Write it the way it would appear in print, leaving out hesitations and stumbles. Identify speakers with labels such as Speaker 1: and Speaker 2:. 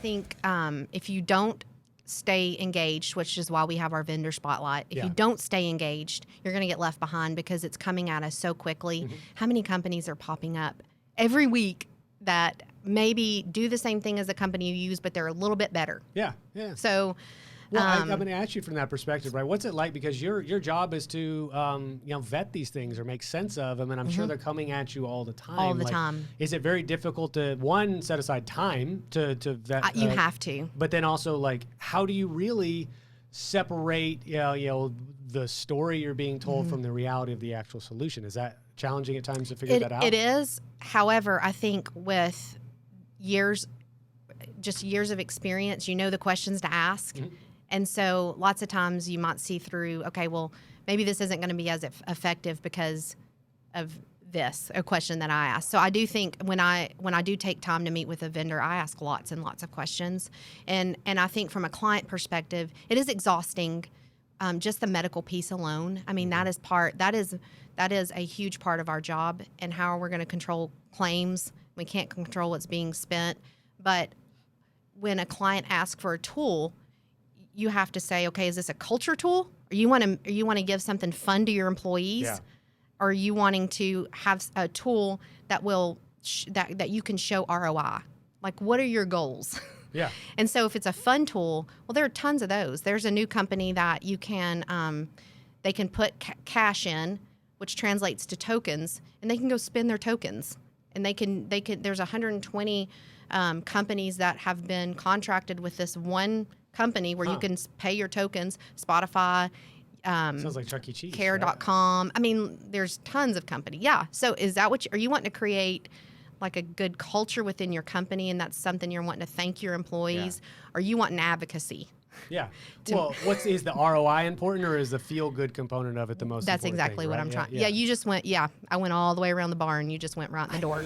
Speaker 1: think if you don't stay engaged, which is why we have our vendor spotlight, if you don't stay engaged, you're going to get left behind because it's coming at us so quickly. How many companies are popping up every week that maybe do the same thing as the company you use, but they're a little bit better?
Speaker 2: Yeah.
Speaker 1: So,
Speaker 2: well, I'm going to ask you from that perspective, right? What's it like? Because your job is to vet these things or make sense of them, and I'm sure they're coming at you all the time.
Speaker 1: All the time.
Speaker 2: Is it very difficult to set aside time to vet?
Speaker 1: You have to.
Speaker 2: But then also, how do you really separate the story you're being told from the reality of the actual solution? Is that challenging at times to figure that out?
Speaker 1: It is. However, I think with years of experience, you know the questions to ask. And so lots of times you might see through, okay, well, maybe this isn't going to be as effective because of a question that I asked. So I do think when I do take time to meet with a vendor, I ask lots and lots of questions. And I think from a client perspective, it is exhausting, just the medical piece alone. I mean, that is a huge part of our job, and how are we going to control claims? We can't control what's being spent. But when a client asks for a tool, you have to say, okay, is this a culture tool? Or you want to give something fun to your employees?
Speaker 2: Yeah.
Speaker 1: Or are you wanting to have a tool that will that you can show ROI? Like, what are your goals?
Speaker 2: Yeah.
Speaker 1: And so if it's a fun tool, well, there are tons of those. There's a new company that you can they can put cash in, which translates to tokens, and they can go spend their tokens. And they can there's 120 companies that have been contracted with this one company where you can pay your tokens. Spotify,
Speaker 2: sounds like Chuck E. Cheese.
Speaker 1: Care.com. Right? I mean, there's tons of companies. Yeah. So is that are you wanting to create like a good culture within your company, and that's something you're wanting to thank your employees? Or you want an advocacy?
Speaker 2: Yeah. Well, is the ROI important, or is the feel-good component of it the most important?
Speaker 1: That's exactly
Speaker 2: thing,
Speaker 1: what
Speaker 2: right?
Speaker 1: I'm trying. Yeah, you just went, I went all the way around the barn. You just went right in the door.